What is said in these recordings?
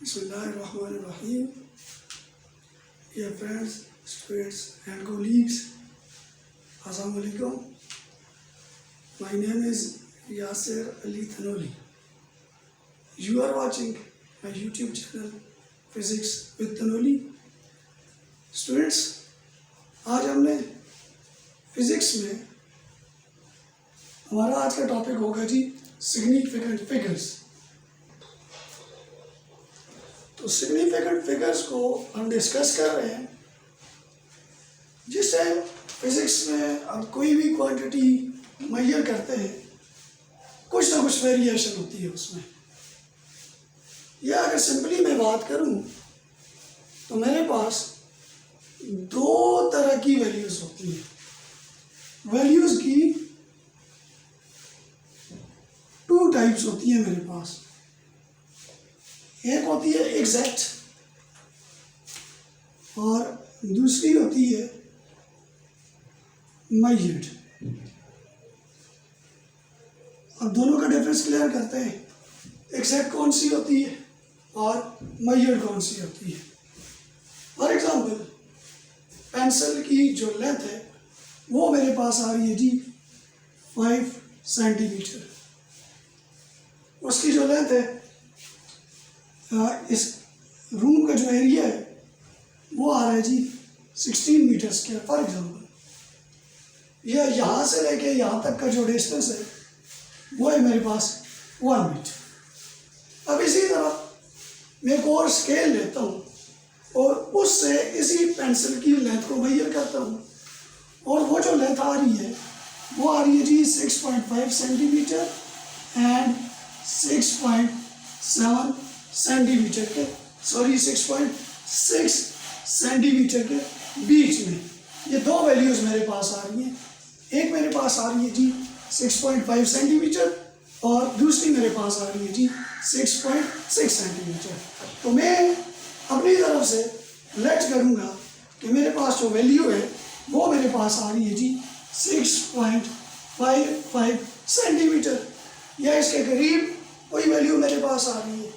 Bismillahirrahmanirrahim. Dear friends, students and colleagues, Assalamu alaikum. My name is Yasir Ali Thanoli. You are watching my YouTube channel Physics with Thanoli. Students, आज हमने physics में हमारा आज का topic होगा जी significant figures. तो significant figures को हम डिस्कस कर रहे हैं। जिस टाइम फिजिक्स में आप कोई भी क्वांटिटी मेजर करते हैं, कुछ ना कुछ वेरिएशन होती है उसमें। या अगर सिंपली मैं बात करूं तो मेरे पास दो तरह की वैल्यूज होती हैं। वैल्यूज की टू टाइप्स होती है मेरे पास। एक होती है एग्जैक्ट और दूसरी होती है मेजर्ड। अब दोनों का डिफरेंस क्लियर करते हैं। एग्जैक्ट कौन सी होती है और मेजर्ड कौन सी होती है। फॉर एग्जांपल, पेंसिल की जो लेंथ है वो मेरे पास आ रही है जी 5 सेंटीमीटर। उसकी जो लेंथ है, इस रूम का जो एरिया है वो आ रहा है जी 16 मीटर स्क्वायर फॉर एग्जांपल। या यहाँ से लेके यहाँ तक का जो डिस्टेंस है वो है मेरे पास 1 मीटर। अब इसी तरह मैं एक और स्केल लेता हूँ और उससे इसी पेंसिल की लेंथ को मेजर करता हूँ, और वो जो लेंथ आ रही है वो आ रही है जी 6.5 सेंटीमीटर एंड 6.7 सेंटीमीटर के 6.6 सेंटीमीटर के बीच में। ये दो वैल्यूज़ मेरे पास आ रही हैं। एक मेरे पास आ रही है जी 6.5 सेंटीमीटर और दूसरी मेरे पास आ रही है जी 6.6 सेंटीमीटर। तो मैं अपनी तरफ से लेट करूँगा कि मेरे पास जो वैल्यू है वो मेरे पास आ रही है जी 6.55 सेंटीमीटर, या इसके करीब कोई वैल्यू मेरे पास आ रही है।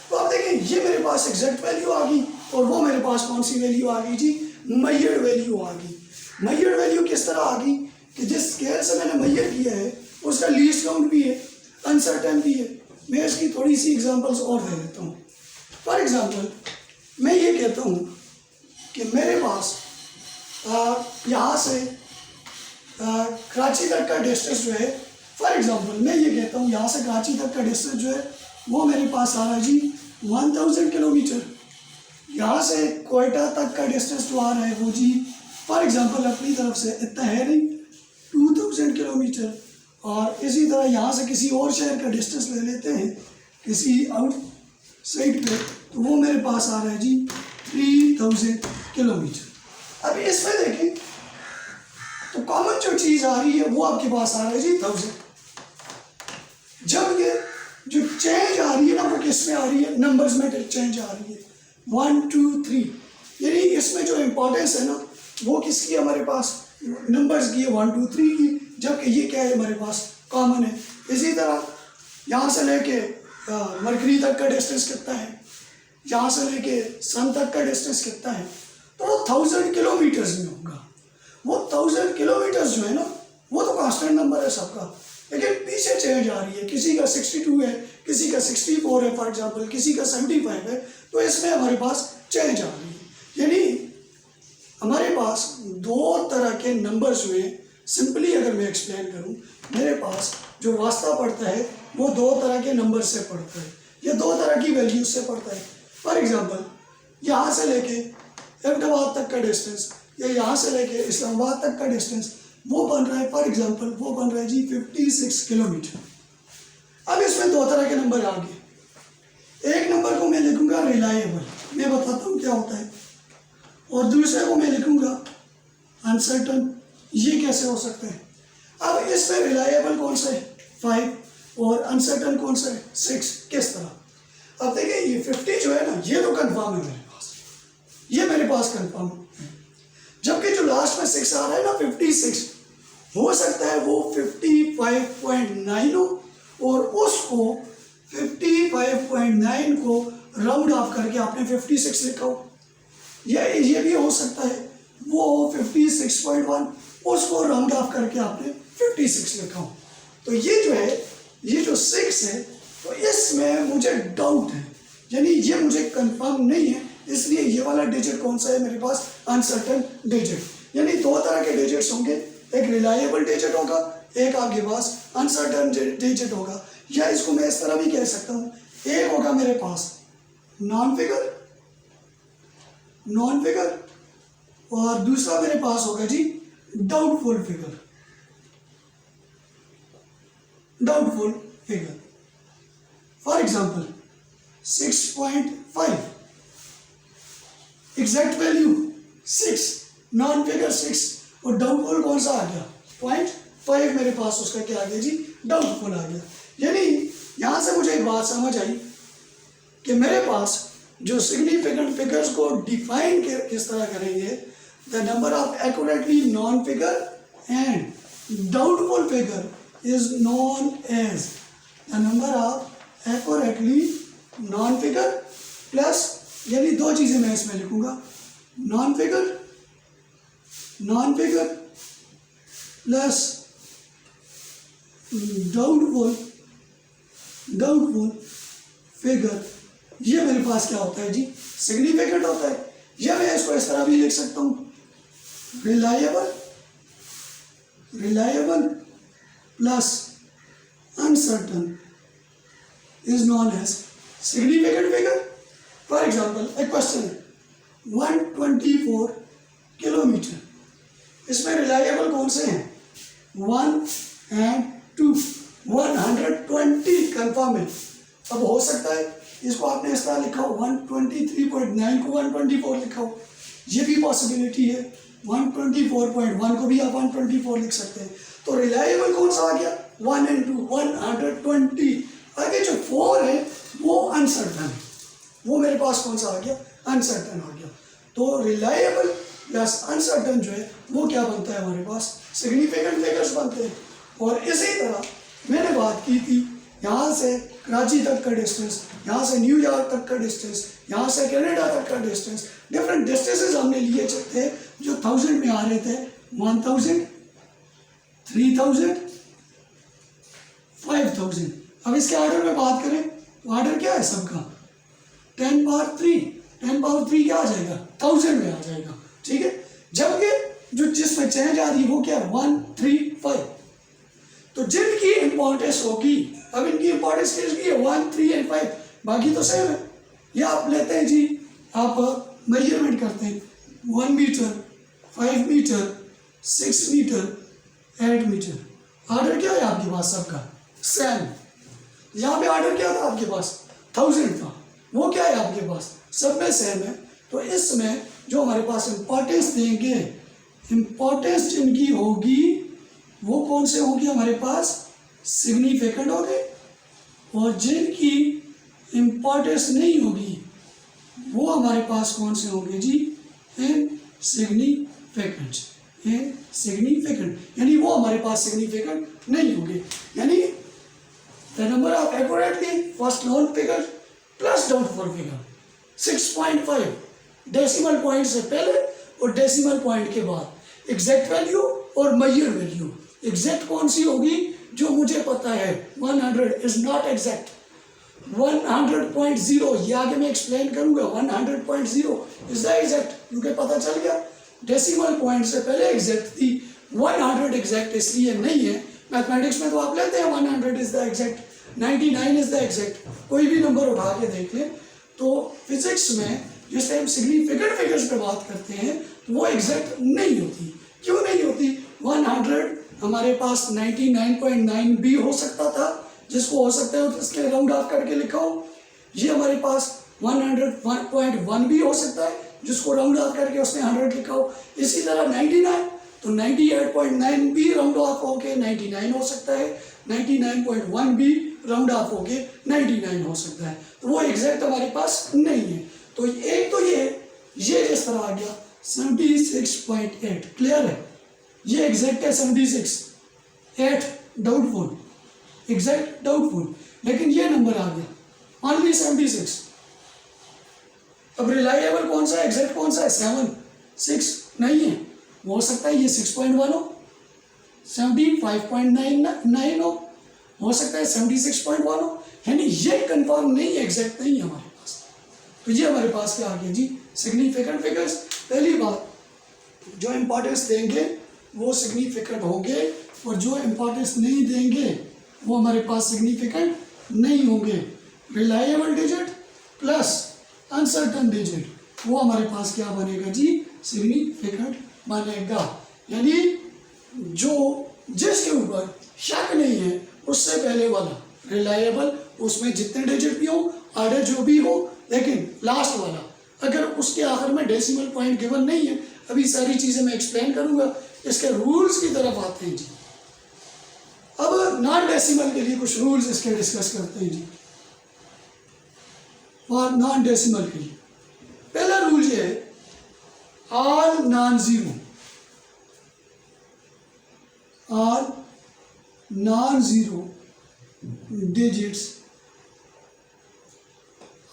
तो आप देखें, ये मेरे पास एग्जैक्ट वैल्यू आ गई और वो मेरे पास कौन सी वैल्यू आ गई जी, मेजर्ड वैल्यू आ गई। मेजर्ड वैल्यू किस तरह आ गई कि जिस स्केल से मैंने मेजर किया है उसका लीस्ट काउंट भी है, अनसर्टेन भी है। मैं इसकी थोड़ी सी एग्जांपल्स और दे देता हूँ। फॉर एग्जांपल, मैं ये कहता हूँ कि मेरे पास यहाँ से कराची तक का डिस्टेंस जो है, फॉर एग्जांपल मैं ये कहता हूँ यहाँ से कराची तक का डिस्टेंस जो है वो मेरे पास आ रहा है जी 1000 किलोमीटर। यहाँ से कोयटा तक का डिस्टेंस जो आ रहा है वो जी फॉर एग्जांपल अपनी तरफ से इतना है नहीं, 2000 किलोमीटर। और इसी तरह यहाँ से किसी और शहर का डिस्टेंस ले लेते हैं किसी आउट साइड पे, तो वो मेरे पास आ रहा है जी 3000 किलोमीटर। अब इसमें देखें तो कॉमन जो चीज़ आ रही है वो आपके पास आ रहा है जी 1000। जब ये जो चेंज आ रही है ना वो किस में आ रही है, नंबर्स में चेंज आ रही है 1 2 3। यानी इसमें जो इम्पोर्टेंस है ना वो किसकी हमारे पास, नंबर्स की है 1 2 3 की, जबकि ये क्या है हमारे पास कॉमन है। इसी तरह यहाँ से लेके मरकरी तक का डिस्टेंस कितना है, यहाँ से लेके सन तक का डिस्टेंस कितना है, तो वो 1000 किलोमीटर्स में होगा। वो 1000 किलोमीटर्स जो है ना वो तो कांस्टेंट नंबर है सबका, लेकिन पीछे चेंज आ रही है। किसी का 62 है, किसी का 64 है फॉर एग्जांपल, किसी का 75 है, तो इसमें हमारे पास चेंज आ रही है। यानी हमारे पास दो तरह के नंबर्स हुए। सिंपली अगर मैं एक्सप्लेन करूं, मेरे पास जो वास्ता पड़ता है वो दो तरह के नंबर से पड़ता है, या दो तरह की वैल्यूज से पड़ता है। फॉर एग्जांपल, यहाँ से लेके अहमदाबाद तक का डिस्टेंस या यहाँ से लेके इस्लामाबाद तक का डिस्टेंस वो बन रहा है, फॉर एग्जांपल वो बन रहा है जी 56 किलोमीटर। अब इसमें दो तरह के नंबर आ गए। एक नंबर को मैं लिखूंगा रिलायबल, मैं बताता हूँ क्या होता है, और दूसरे को मैं लिखूंगा अनसर्टन। ये कैसे हो सकता है? अब इसमें रिलायबल कौन सा है 5 और अनसर्टन कौन सा है 6। किस तरह? अब देखिए, ये 50 जो है ना ये तो कंफर्म है मेरे पास, ये मेरे पास कंफर्म है। जबकि जो लास्ट में 6 आ रहा है ना 56, हो सकता है वो 55.9 हो और उसको 55.9 को राउंड ऑफ करके आपने 56 लिखा हो, या ये भी हो सकता है वो 56.1, उसको राउंड ऑफ करके आपने 56 लिखा हो। तो ये जो है, ये जो 6 है, तो इसमें मुझे डाउट है, यानी ये मुझे कंफर्म नहीं है, इसलिए ये वाला डिजिट कौन सा है मेरे पास, अनसर्टन डिजिट। यानी दो तरह के डिजिट्स होंगे, एक रिलायबल डिजिट होगा, एक आपके पास अनसर्टन डिजिट होगा। या इसको मैं इस तरह भी कह सकता हूँ, एक होगा मेरे पास नॉन फिगर और दूसरा मेरे पास होगा जी doubtful figure. For example 6.5 exact value 6, known figure 6 और डाउटफुल कौन सा आ गया 0.5, मेरे पास उसका क्या आ गया जी, डाउटफुल आ गया। यानी यहां से मुझे एक बात समझ आई कि मेरे पास जो सिग्निफिकेंट फिगर्स को डिफाइन किस तरह करेंगे, the number of accurately known figure and doubtful figure is known as the number of accurately known figure plus, यानी दो चीजें मैं इसमें लिखूंगा, known figure plus doubtful figure. ये मेरे पास क्या होता है जी, सिग्निफिकेंट होता है। या मैं इसको इस तरह भी लिख सकता हूँ, reliable plus uncertain is known as significant figure. For example एक क्वेश्चन है 124 किलोमीटर, इसमें रिलायबल कौन से हैं 1 and 2, 120 कंफर्म है। अब हो सकता है इसको आपने इस तरह लिखा हो 123.9 को 124 लिखा हो, ये भी पॉसिबिलिटी है। 124.1 को भी आप 124 लिख सकते हैं। तो रिलायबल कौन सा आ गया 1 and 2, 120। आगे जो 4 है वो अनसर्टन है, वो मेरे पास कौन सा आ गया, अनसर्टन आ गया। तो रिलायबल प्लस अनसर्टन जो है वो क्या बनता है हमारे पास, सिग्निफिकेंट फिगर्स बनते हैं। और इसी तरह मैंने बात की थी यहाँ से कराची तक का डिस्टेंस, यहाँ से न्यूयॉर्क तक का डिस्टेंस, यहाँ से कनाडा तक का डिस्टेंस, डिफरेंट डिस्टेंसेस हमने लिए थे जो 1000 में आ रहे थे, 1000, 3000, 5000। अब इसके ऑर्डर में बात करें तो ऑर्डर क्या है सबका 10 पावर 3 क्या आ जाएगा 1000 में आ जाएगा, ठीक है। जबकि जो जिसमें चेंज आ रही है वो क्या है 1, 3, 5। तो जिनकी इंपॉर्टेंस होगी, अब इनकी इंपॉर्टेंस किसकी है 1, 3 और 5, बाकी तो सेम है। या आप लेते हैं जी, आप मेजरमेंट करते हैं 1 metre, 5 metre, 6 metre, 8 metre. Order क्या है आपके पास सबका सेम। यहाँ पे ऑर्डर क्या था आपके पास 1000 था, वो क्या है आपके पास सब में सेम है। तो इसमें जो हमारे पास इंपॉर्टेंस देंगे, इंपॉर्टेंस जिनकी होगी वो कौन से होंगे हमारे पास सिग्निफिकेंट होंगे, और जिनकी इंपॉर्टेंस नहीं होगी वो हमारे पास कौन से होंगे जी इनसिग्निफिकेंट, यानी वो हमारे पास सिग्निफिकेंट नहीं होंगे। यानी the number of accurately first non figure plus doubtful figure 6.5 decimal point से पहले और डेसिमल पॉइंट के बाद, एग्जैक्ट वैल्यू और मेजर वैल्यू। एग्जैक्ट कौन सी होगी जो मुझे पता है 100 इज नॉट एग्जैक्ट, 100.0 ये आगे मैं एक्सप्लेन करूंगा, 100.0 इज द एग्जैक्ट, क्योंकि पता चल गया डेसिमल पॉइंट से पहले एग्जैक्ट थी। 100 एग्जैक्ट इसलिए नहीं है, मैथमेटिक्स में तो आप लेते हैं 100 is the exact, 99 is the exact, कोई भी नंबर उठा के देख लें। तो फिजिक्स में जिस टाइम सिग्निफिकेंट फिगर्स पे बात करते हैं तो वो एग्जैक्ट नहीं होती। क्यों नहीं होती, 100 हमारे पास 99.9 भी हो सकता था, जिसको हो सकता है तो इसके राउंड ऑफ करके लिखा हो। ये हमारे पास 101.1 भी हो सकता है, जिसको राउंड ऑफ करके उसने 100 लिखा हो। इसी तरह 99 तो 98.9 भी राउंड ऑफ होके 99 हो सकता है, 99.1 भी राउंड ऑफ होके 99 हो सकता है। तो वो एग्जैक्ट हमारे पास नहीं है। तो एक तो ये जिस तरह आ गया 76.8 क्लियर है, ये एग्जैक्ट है 76, 8 डाउटफुल, एग्जैक्ट डाउटफुल, लेकिन ये नंबर आ गया ओनली 76, अब रिलायबल कौन सा है, एग्जैक्ट कौन सा है, 7, 6 नहीं है, हो सकता है ये 6.1 हो, 75.99 हो सकता है 76.1 हो, यानी ये कंफर्म नहीं, एग्जैक्ट नहीं है हमारे पास। तो ये हमारे पास क्या आ गया जी, सिग्निफिकेंट फिगर्स। पहली बात, जो इम्पोर्टेंस देंगे वो सिग्निफिकेंट होंगे, और जो इम्पोर्टेंस नहीं देंगे वो हमारे पास सिग्निफिकेंट नहीं होंगे। Reliable digit plus uncertain digit, वो हमारे पास क्या बनेगा जी, सिग्निफिकेंट बनेगा। यानी जो जिसके ऊपर शक नहीं है उससे पहले वाला रिलायबल, उसमें जितने डिजिट भी हो, ऑर्डर जो भी हो, लेकिन लास्ट वाला अगर उसके आखिर में डेसिमल पॉइंट गिवन नहीं है, अभी सारी चीज़ें मैं एक्सप्लेन करूंगा। इसके रूल्स की तरफ आते हैं जी। अब नॉन डेसिमल के लिए कुछ रूल्स इसके डिस्कस करते हैं जी। और नॉन डेसिमल के लिए पहला रूल ये है, all non zero digits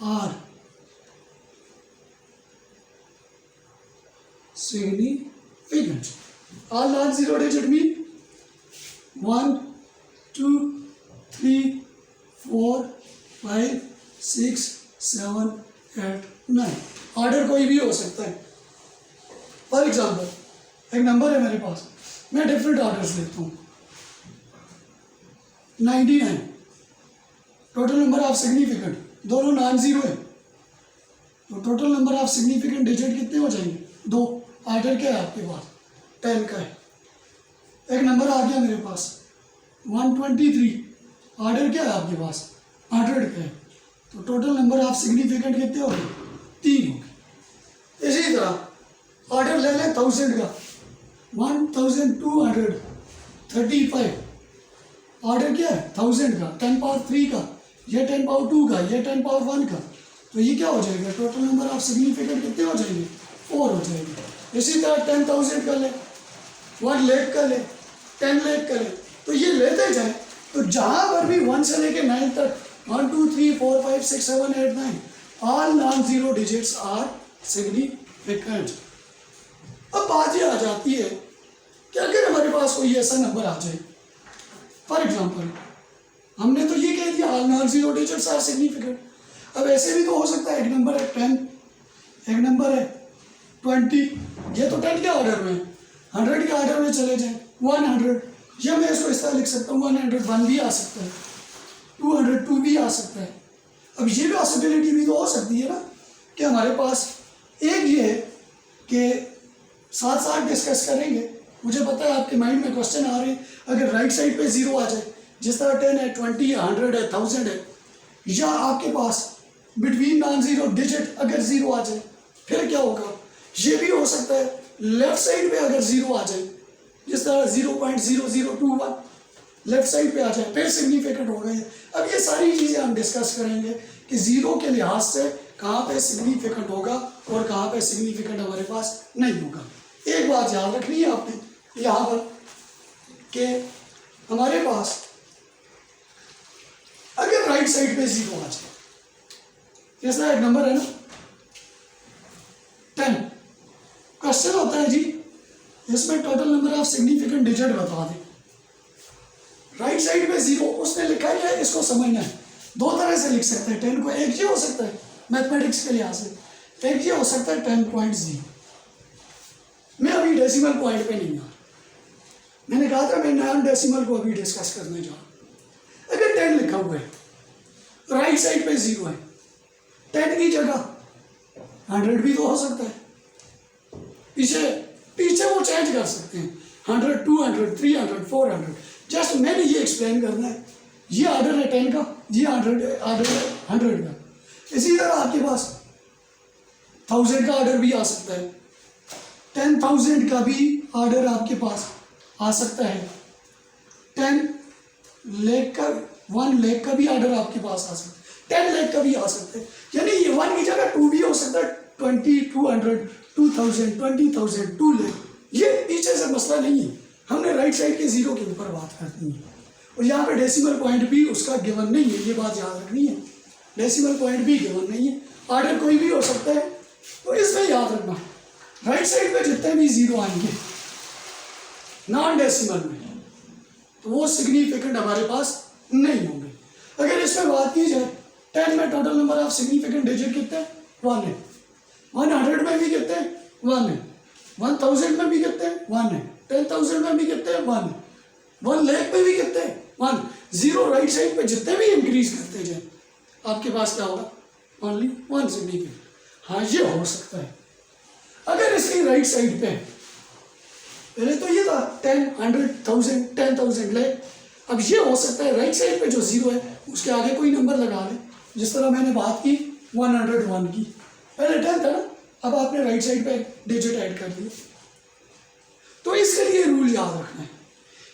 are significant. All non-zero digit mean 1, 2, 3, 4, 5, 6, 7, 8, 9। Order कोई भी हो सकता है। फॉर एग्जाम्पल एक नंबर है मेरे पास, मैं डिफरेंट ऑर्डर्स लेता हूँ। 99 टोटल नंबर ऑफ सिग्निफिकेंट, दोनों नॉन जीरो है, तो total number of significant digit कितने हो जाएंगे, 2। ऑर्डर क्या है आपके पास, 10 का है। एक नंबर आ गया मेरे पास 123, ऑर्डर क्या है आपके पास, 100 का है, तो टोटल नंबर ऑफ सिग्निफिकेंट कितने हो गए, 3 हो गए। इसी तरह ऑर्डर ले लें 1000 का, 1235, ऑर्डर क्या है 1000 का, 10 पावर 3 का, ये 10 पावर 2 का, ये 10 पावर 1 का, तो ये क्या हो जाएगा, टोटल नंबर ऑफ सिग्निफिकेंट कितने हो जाएंगे, 4 हो जाएंगे। इसी तरह 10,000 का ले, 1 लाख का ले, 10 लाख का ले, तो ये लेते जाए तो जहां पर भी 1 से लेके 9 तक, 1 2 3 4 5 6 7 8 9 all non zero digits are significant. अब बात ये आ जाती है कि अगर हमारे पास कोई ऐसा नंबर आ जाए, फॉर एग्जाम्पल हमने तो ये कह दिया all non zero digits are significant. अब ऐसे भी तो हो सकता है, एक नंबर है 10, एक नंबर है 20, ये तो 10 के ऑर्डर में, 100 के ऑर्डर में चले जाए 100, या मैं इसको इस तरह लिख सकता हूँ 101 भी आ सकता है, 202 भी आ सकता है। अब ये पॉसिबिलिटी भी तो हो सकती है ना कि हमारे पास एक ये है कि साथ साथ डिस्कस करेंगे। मुझे पता है आपके माइंड में क्वेश्चन आ रहे हैं, अगर राइट साइड पे 0 आ जाए, जिस तरह 10 है, 20 है, 100 है, 1000 है, या आपके पास बिटवीन नॉन जीरो डिजिट अगर 0 आ जाए, फिर क्या होगा। ये भी हो सकता है लेफ्ट साइड पे अगर 0 आ जाए, जिस तरह 0.0021 लेफ्ट साइड पे आ जाए, फिर सिग्निफिकेंट हो गए। अब ये सारी चीज़ें हम डिस्कस करेंगे कि 0 के लिहाज से कहाँ पे सिग्निफिकेंट होगा और कहाँ पे सिग्निफिकेंट हमारे पास नहीं होगा। एक बात याद रखनी है आपने यहाँ पर कि हमारे पास अगर राइट साइड पे 0 आ जाए, जैसा एक नंबर है ना 10, क्वेश्चन होता है जी इसमें total number of significant digit बता दें। राइट साइड पे 0 उसने लिखा ही है, इसको समझना है। दो तरह से लिख सकते हैं 10 को, एक ये हो सकता है मैथमेटिक्स के लिहाज से, एक ये हो सकता है 10.0। मैं अभी डेसिमल पॉइंट पे नहीं आ, मैंने कहा था मैं नॉन डेसिमल को अभी डिस्कस करने जा रहा हूँ। अगर 10 लिखा हुआ है, राइट साइड पे 0 है, 10 की जगह 100 भी तो हो सकता है, पीछे वो चेंज कर सकते हैं 100, 200, 300, 400। जस्ट मैंने ये एक्सप्लेन करना है, ये ऑर्डर है 10 का, ये ऑर्डर है 100 का। इसी तरह आपके पास 1000 का ऑर्डर भी आ सकता है, 10,000 का भी ऑर्डर आपके पास आ सकता है, 10 लाख का, 1 लाख का भी ऑर्डर आपके पास आ सकता है, 10 लाख का भी आ सकता है। यानी ये 1 की जगह 2 भी हो सकता है, 20, 200, 2000, 20,000, 2 लाख। ये पीछे से मसला नहीं है, हमने राइट साइड के 0 के ऊपर बात करनी है। और यहाँ पे डेसिमल पॉइंट भी उसका गिवन नहीं है, ये बात याद रखनी है, डेसिमल पॉइंट भी गिवन नहीं है। ऑर्डर कोई भी हो सकता है, तो इसमें याद रखना राइट साइड पे जितने भी जीरो आएंगे नॉन डेसिमल में तो वो सिग्निफिकेंट हमारे पास नहीं होंगे। अगर इसमें बात की जाए 10 में total number of significant digit कितने 1 है, 100 में भी कितने 1 है, 1000 में भी कितने 1 है, 10,000 में भी कितने 1 है, 1 लाख में भी कितने 1। जीरो राइट साइड पे जितने भी इंक्रीज करते जाए आपके पास क्या होगा ओनली 1 सिग्निफिकेंट। हाँ ये हो सकता है अगर इसकी राइट साइड पे पहले तो ये था 10, 100,000, 10,000 लाख, अब ये हो सकता है राइट साइड पे जो जीरो है उसके आगे कोई नंबर लगा ले, जिस तरह मैंने बात की 101 की, पहले 10 था ना, अब आपने राइट साइड पे डिजिट ऐड कर दिया। तो इसके लिए रूल याद रखना है,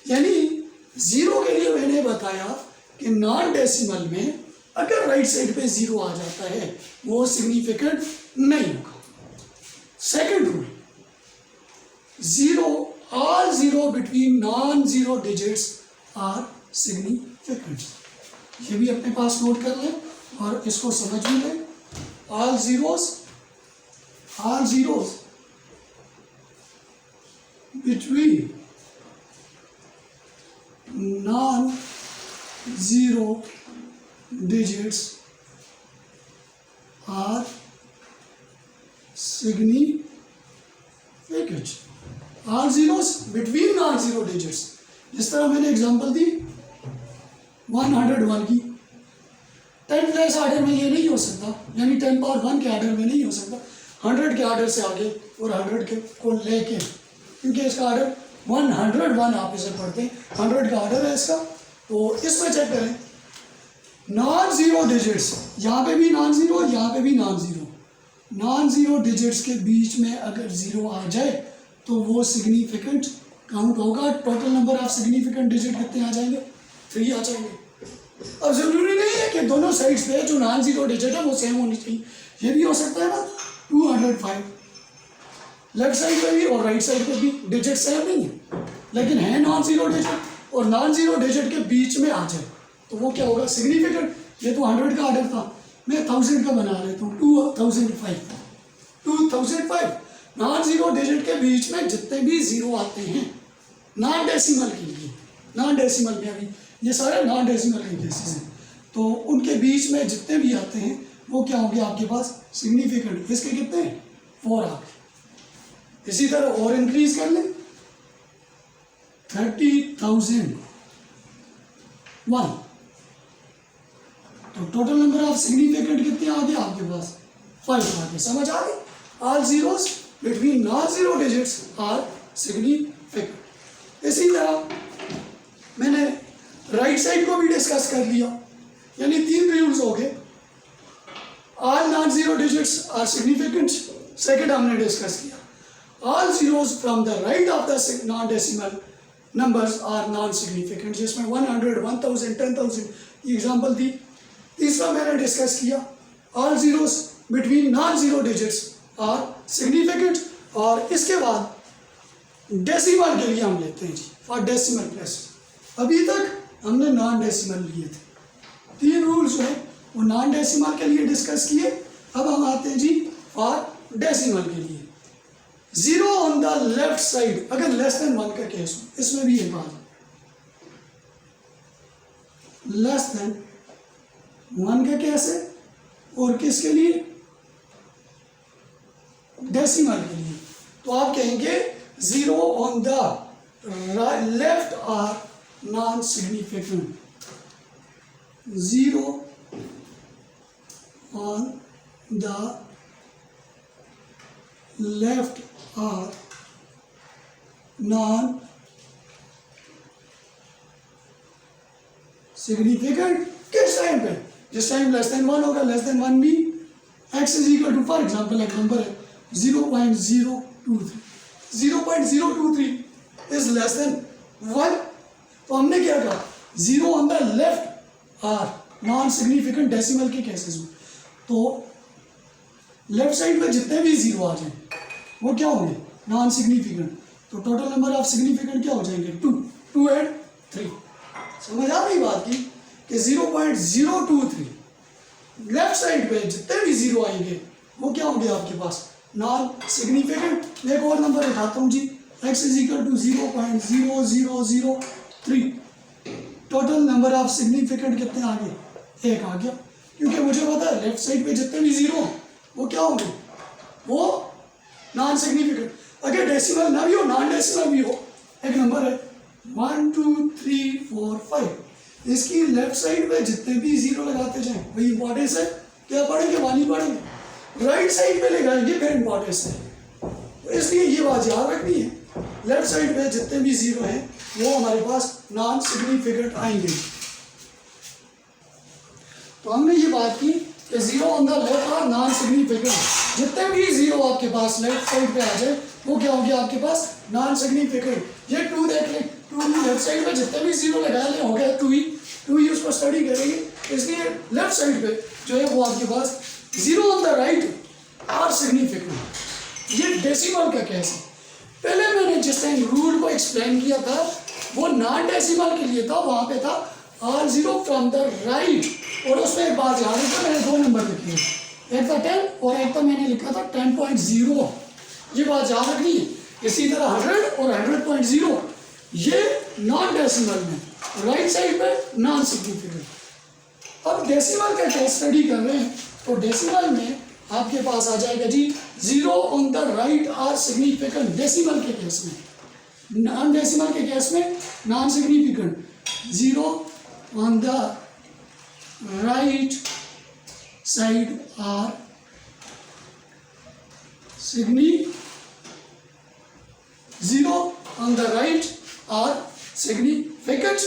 यानी जीरो के लिए मैंने बताया कि नॉन डेसिमल में अगर राइट साइड पे जीरो आ जाता है वो सिग्निफिकेंट नहीं होगा। Second rule, zero all zero between non zero digits are significant. ये भी अपने पास नोट कर लें और इसको समझ भी लें। All zeros between non zero digits are significant. All zeros between non zero digits, जिस तरह मैंने एग्जांपल दी 101 की, 10 प्लस आर्डर में ये नहीं हो सकता, यानी 10 पावर 1 के आर्डर में नहीं हो सकता, 100 के आर्डर से आगे और 100 के को लेके, क्योंकि इसका आर्डर 101 आप इसे पढ़ते हैं, 100 का आर्डर है इसका। तो इसमें चेक करें नॉन जीरो डिजिट्स, यहाँ पे भी नॉन जीरो, यहाँ पे भी non zero, non zero digits के बीच में अगर जीरो आ जाए तो वो सिग्निफिकेंट काउंट होगा। Total number of significant digit कितने आ जाएंगे 3 आ जाएंगे। अब जरूरी नहीं है कि दोनों साइड्स पे जो नॉन जीरो डिजिट है वो सेम होनी चाहिए, ये भी हो सकता है ना 205 लेफ्ट साइड पे भी और राइट साइड पे भी डिजिट सेम नहीं है, लेकिन है नॉन जीरो डिजिट और नॉन जीरो डिजिट के बीच में आ जाए तो वो क्या होगा सिग्निफिकेंट। ये तो 100 का आर्डर था, मैं 1000 का बना लेता हूँ 2005 नॉन जीरो डिजिट के बीच में जितने भी जीरो आते हैं नॉन डेसिमल के लिए, नॉन डेसिमल में अभी ये सारे नॉन डेसिमल के केसेस हैं, तो उनके बीच में जितने भी आते हैं वो क्या होंगे आपके पास सिग्निफिकेंट। इसके कितने 4 आ गए। इसी तरह और इंक्रीज कर लें 30,001 तो टोटल नंबर ऑफ सिग्निफिकेंट कितने आ गए आपके पास 5 आ गए। समझ आ गई। All zeros between non zero digits are significant. इसी तरह मैंने राइट साइड को भी डिस्कस कर लिया, यानी 3 रूल्स हो गए। All non zero digits are significant, second हमने डिस्कस किया all zeros from the right of the non decimal numbers are non significant, जिसमें 100, 1000, 10,000 एग्जाम्पल थी। तीसरा मैंने डिस्कस किया all zeros between non zero digits are significant, और इसके बाद डेसिमल के लिए हम लेते हैं जी फॉर डेसिमल प्लेस। अभी तक हमने नॉन डेसिमल लिए थे, 3 रूल्स जो है वो नॉन डेसिमल के लिए डिस्कस किए। अब हम आते हैं जी फॉर डेसिमल के लिए। Zero on the left side अगर लेस देन 1 का केस हो, इसमें भी एक बात लेस देन 1 का केस है, और किसके लिए डेसिमल के लिए, तो आप कहेंगे zero on the left are non significant, zero on the left are non significant. किस टाइम पे, जिस टाइम लेस देन 1 होगा, लेस देन 1 भी x is equal to, for example एक नंबर है 0.023, 0.023 इज लेस देन 1, तो हमने क्या कहा zero on the left are non significant decimal के केसेस में, तो लेफ्ट साइड में जितने भी जीरो आ जाए वो क्या होंगे नॉन सिग्निफिकेंट, तो टोटल नंबर ऑफ सिग्निफिकेंट क्या हो जाएंगे 2 एंड 3। समझ आ रही बात की कि 0.023 लेफ्ट साइड पे जितने भी जीरो आएंगे वो क्या होंगे आपके पास, नॉन सिग्निफिकेंट। मैं एक और नंबर उठाता हूँ जी, x is equal to 0.0003। Total number of significant कितने आ गए, एक आ गया, क्योंकि मुझे पता है लेफ्ट साइड पे जितने भी जीरो वो क्या होंगे, वो नॉन सिग्निफिकेंट। अगर डेसिमल ना भी हो, नॉन डेसिमल भी हो, एक नंबर है 1 2 3 4 5, इसकी लेफ्ट साइड पे जितने भी जीरो लगाते जाएं वही इंपॉर्टेंस है, क्या पढ़ेंगे वाली पढ़ेंगे, राइट साइड पे लगाएंगे फिर इंपॉर्टेंस है। तो इसलिए ये बात याद रखनी है, लेफ्ट साइड पे जितने भी जीरो हैं वो हमारे पास नॉन सिग्निफिकेंट आएंगे। तो हमने ये बात की कि zero on the left are non significant, जितने भी जीरो आपके पास लेफ्ट साइड पे आ जाए वो क्या होंगे आपके पास, नॉन सिग्निफिकेंट। ये 2 देख लें, 2 लेफ्ट साइड पे जितने भी जीरो लगा ले हो गया 2 ही उसको स्टडी करेंगे, इसलिए लेफ्ट साइड पे जो है वो आपके पास zero on the right are significant. ये डेसिमल का केस है। पहले मैंने जिस टाइम रूल को एक्सप्लेन किया था वो नॉन डेसिमल के लिए था, वहां पे था R0 फ्रॉम द राइट, और उसमें एक बात याद रखो, मैंने 2 नंबर लिखे हैं, एक था 10 और एक था मैंने लिखा था 10.0, ये बात याद रखनी है। इसी तरह 100 और 100.0 ये नॉन डेसिमल में, राइट साइड पे नॉन सिग्निफिकेंट। अब डेसिमल का केस स्टडी कर रहे हैं, तो डेसिमल में आपके पास आ जाएगा जी zero on the right are significant decimal के केस में। नॉन डेसिमल के केस में non significant, zero on the right side are zero on the right are significant.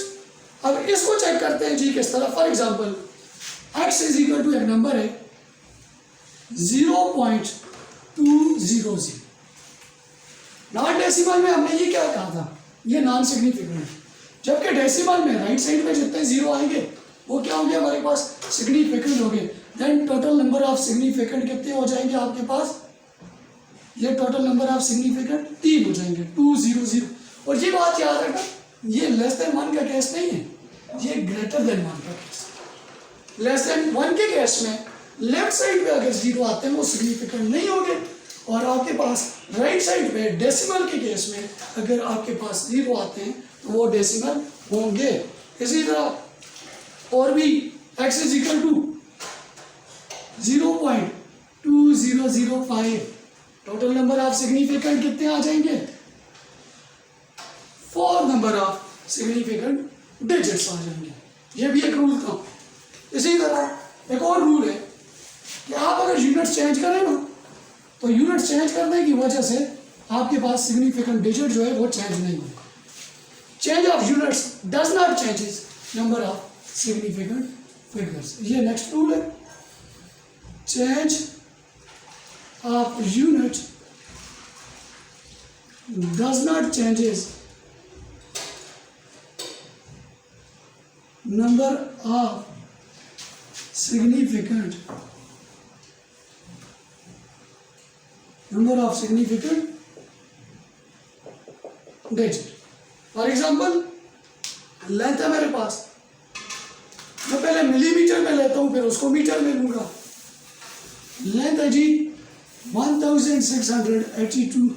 अब इसको चेक करते हैं जी किस तरह। For example x is equal to एक नंबर है 0.200। नॉन डेसिमल में हमने ये क्या कहा था, ये नॉन सिग्निफिकेंट, जबकि डेसिमल में राइट साइड में जितने जीरो आएंगे वो क्या होंगे हमारे पास, सिग्निफिकेंट होंगे। Then total number of significant कितने हो जाएंगे आपके पास, ये टोटल नंबर ऑफ सिग्निफिकेंट 3 हो जाएंगे, 200। और ये बात याद रखना, ये लेस देन 1 का केस नहीं है, ये ग्रेटर देन 1 का केस। लेस देन 1 के केस में लेफ्ट साइड पे अगर जीरो आते हैं वो सिग्निफिकेंट नहीं होंगे, और आपके पास राइट साइड पे डेसिमल के केस में अगर आपके पास जीरो आते हैं तो वो डेसिमल होंगे। इसी तरह और भी x is equal to 0.2005, total number of significant कितने आ जाएंगे, 4 नंबर ऑफ सिग्निफिकेंट डिजिट्स आ जाएंगे। ये भी एक रूल था। इसी तरह एक और रूल है कि आप अगर यूनिट्स चेंज करें ना, तो यूनिट्स चेंज करने की वजह से आपके पास सिग्निफिकेंट डिजिट जो है वो चेंज नहीं होगा। Change of units does not changes number of significant figures. ये नेक्स्ट रूल है, change of unit does not changes number of significant digit। For example length है मेरे पास, मैं पहले मिलीमीटर में लेता हूं फिर उसको मीटर में लूंगा। लेंथ है जी 1682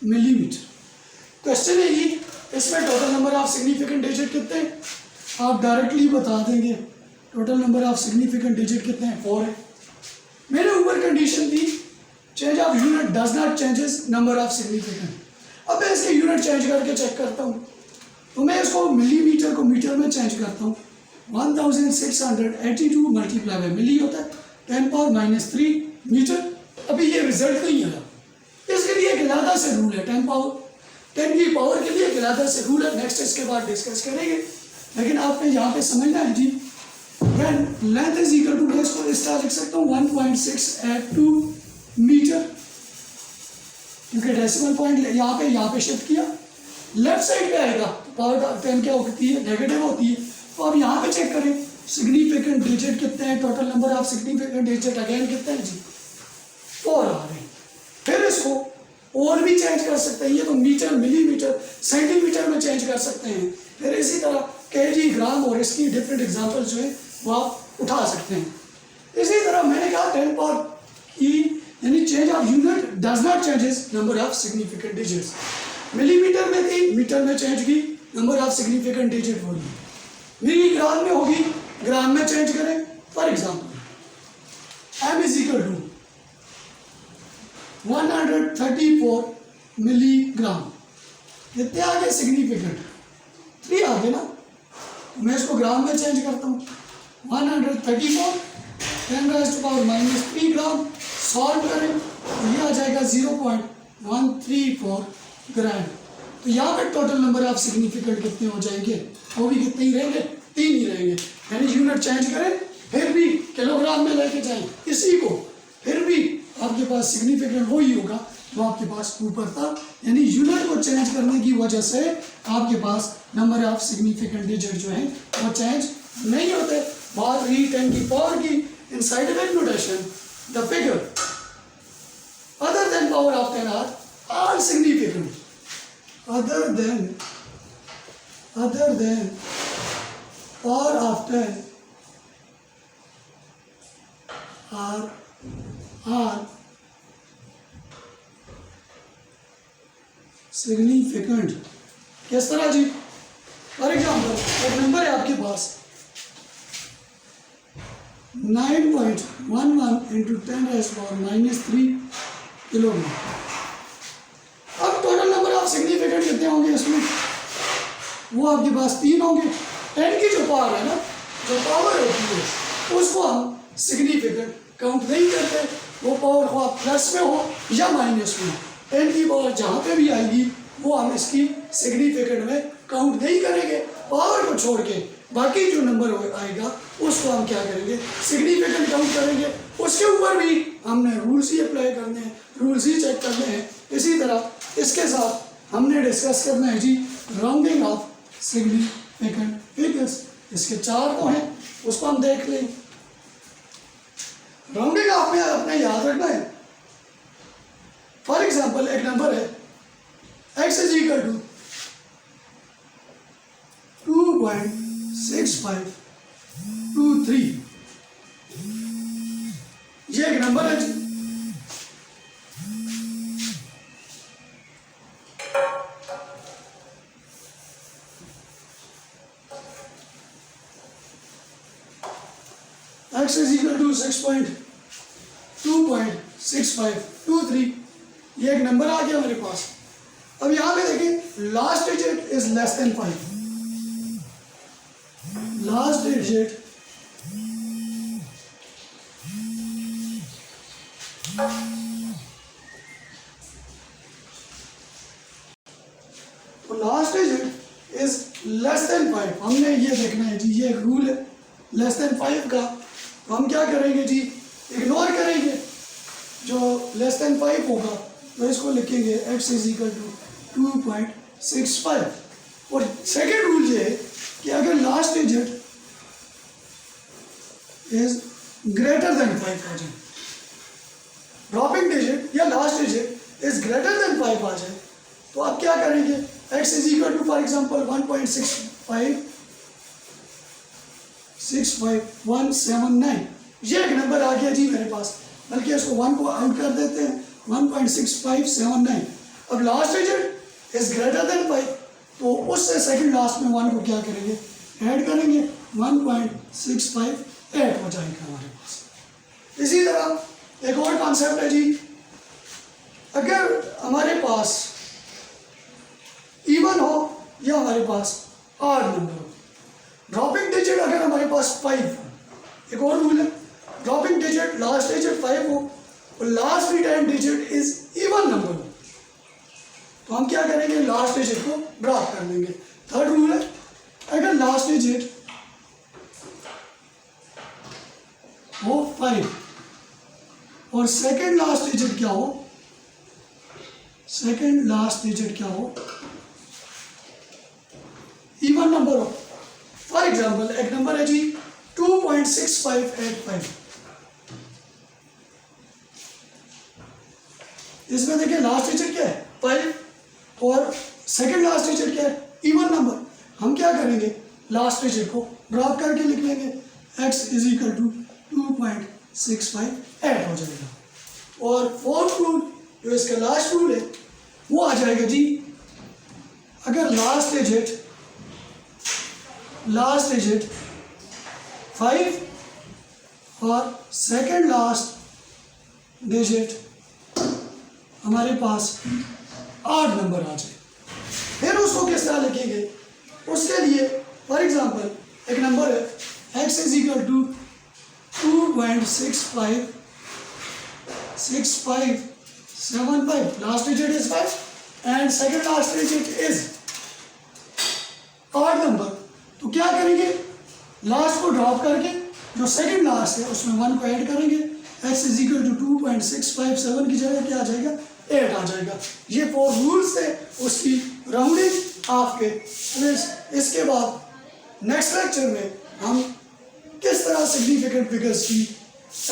मिलीमीटर। क्वेश्चन है जी इसमें total number of significant digit कितने, आप डायरेक्टली बता देंगे। Total number of significant digit कितने हैं, 4 है। मैंने ऊपर condition the change of unit does not changes number of significant. अब मैं इसके यूनिट चेंज करके चेक करता हूँ, तो मैं इसको मिलीमीटर को मीटर में चेंज करता हूँ। 1682 मल्टीप्लाई बाय मिली होता है 10⁻³ मीटर। अभी ये रिजल्ट नहीं आया, इसके लिए एक अलग से रूल है, 10 की पावर के लिए एक अलग से रूल है, नेक्स्ट इसके बाद डिस्कस करेंगे। लेकिन आपने यहाँ पे समझना है जी, when length is equal to, मैं इसको इस तरह लिख सकता हूँ 1.682 मीटर, क्योंकि डेसिमल पॉइंट यहाँ पे शिफ्ट किया, लेफ्ट साइड पे आएगा तो पावर 10 क्या होती है, नेगेटिव होती है। तो अब यहाँ पे चेक करें सिग्निफिकेंट डिजिट कितने हैं, total number of significant digit again कितने हैं जी, 4 आ रहे हैं। फिर इसको और भी चेंज कर सकते हैं, ये तो मीटर मिलीमीटर सेंटीमीटर में चेंज कर सकते हैं। फिर इसी तरह केजी ग्राम और इसकी डिफरेंट एग्जाम्पल जो है वो आप उठा सकते हैं। इसी तरह मैंने कहा 10 पावर की यानी change of unit does not changes number of significant digits. Millimetre में थी, मीटर में चेंज की, नंबर ऑफ सिग्निफिकेंट डिजिट होगी। मिलीग्राम में होगी, ग्राम में चेंज करें। For example m is equal to 134 milligram. कितने आ गए सिग्निफिकेंट? 3 आ गए ना। मैं इसको ग्राम में चेंज करता हूँ। 134 10⁻³ ग्राम। सॉल्व करें तो ये आ जाएगा 0.134 ग्राम। तो यहाँ पे टोटल नंबर ऑफ सिग्निफिकेंट कितने हो जाएंगे? वो भी कितने ही रहेंगे? 3 ही रहेंगे। यानी यूनिट चेंज करें फिर भी किलोग्राम में लेके जाएं इसी को, फिर भी आपके पास सिग्निफिकेंट वही होगा जो आपके पास ऊपर था। यानी यूनिट को चेंज करने की वजह से आपके पास नंबर ऑफ सिग्निफिकेंट डिजिट जो है वो चेंज नहीं होते। बात रही 10 की पावर की, in scientific notation the figure other than power of 10 are all significant. other than power of 10 are significant। किस तरह जी? फॉर एग्जाम्पल एक नंबर है आपके पास 9.11 इंटू 10⁻³ किलोग्राम। अब टोटल नंबर ऑफ सिग्निफिकेंट कितने होंगे इसमें? वो आपके पास 3 होंगे। 10 की जो पावर है ना, जो पावर होती है उसको हम सिग्निफिकेंट काउंट नहीं करते। वो पावर हो प्लस में हो या माइनस में, 10 की पावर जहाँ पे भी आएगी वो हम इसकी सिग्निफिकेंट में काउंट नहीं करेंगे। पावर को छोड़ के बाकी जो नंबर आएगा उसको हम क्या करेंगे? सिग्निफिकेंट काउंट करेंगे। उसके ऊपर भी हमने रूल्स ही अप्लाई करने हैं, रूल्स ही चेक करने हैं। इसी तरह इसके साथ हमने डिस्कस करना है जी राउंडिंग ऑफ सिग्निफिकेंट फिगर्स। इसके 4 को हैं, उसको हम देख लें। राउंडिंग ऑफ में अपने याद रखना है। फॉर एग्जाम्पल एक नंबर है x इज इक्वल टू 2.6523। ये एक नंबर है जी। x is equal to 2.6523। ये एक नंबर आ गया मेरे पास। अब यहां पे देखिए last digit is less than 5। Last digit तो last digit is less than 5। हमने ये देखना है जी, ये एक रूल है लेस देन 5 का। तो हम क्या करेंगे जी? इग्नोर करेंगे जो लेस देन 5 होगा, तो इसको लिखेंगे x इज इक्वल टू 2.65। और सेकेंड रूल ये है कि अगर last digit is greater than 5 आ जाए, ड्रॉपिंग डिजिट या last digit is greater than 5 आ जाए, तो आप क्या करेंगे? x is equal to for example 1.65179। ये एक नंबर आ गया जी मेरे पास, बल्कि इसको 1 को आउट कर देते हैं, 1.6579। अब last digit is greater than 5, तो उससे सेकंड लास्ट में 1 को क्या करेंगे? ऐड करेंगे, 1.658 हो जाएगा हमारे पास। इसी तरह एक और कॉन्सेप्ट है जी, अगर हमारे पास इवन हो या हमारे पास ऑड नंबर हो, ड्रॉपिंग डिजिट अगर हमारे पास 5 हो, एक और रूल है, ड्रॉपिंग डिजिट लास्ट डिजिट 5 हो और last return digit is even number हो, तो हम क्या करेंगे? लास्ट डिजिट को ड्रॉप कर देंगे। थर्ड रूल है, अगर लास्ट डिजिट हो 5 और सेकंड लास्ट डिजिट क्या हो? सेकंड लास्ट डिजिट क्या हो? इवन नंबर हो। फॉर एग्जाम्पल एक नंबर है जी 2.6585। इसमें देखिए लास्ट डिजिट क्या है? 5 और सेकंड लास्ट डिजिट क्या है? Even number. हम क्या करेंगे? लास्ट डिजिट को ड्रॉप करके लिख लेंगे, x इज इक्वल टू 2.658 हो जाएगा। और फोर्थ रूल जो इसका लास्ट रूल है वो आ जाएगा जी, अगर लास्ट डिजिट 5 और सेकंड लास्ट डिजिट हमारे पास 8 नंबर आ जाए, फिर उसको किस तरह लिखेंगे? उसके लिए फॉर एग्जांपल एक नंबर है x is equal to 2.6575, last digit is 5 and second last digit is 8 number. तो क्या करेंगे? लास्ट को ड्रॉप करके जो सेकंड लास्ट है उसमें 1 को ऐड करेंगे, x इज इक्वल टू 2.657 की जगह क्या आ जाएगा? 8 आ जाएगा। ये 4 रूल्स थे उसकी राउंडिंग ऑफ के। इसके बाद नेक्स्ट लेक्चर में हम किस तरह सिग्निफिकेंट फिगर्स की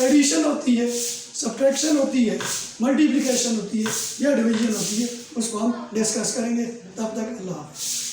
एडिशन होती है, सब्ट्रैक्शन होती है, मल्टीप्लिकेशन होती है या डिवीजन होती है, उसको हम डिस्कस करेंगे। तब तक अल्लाह हाफ़िज़।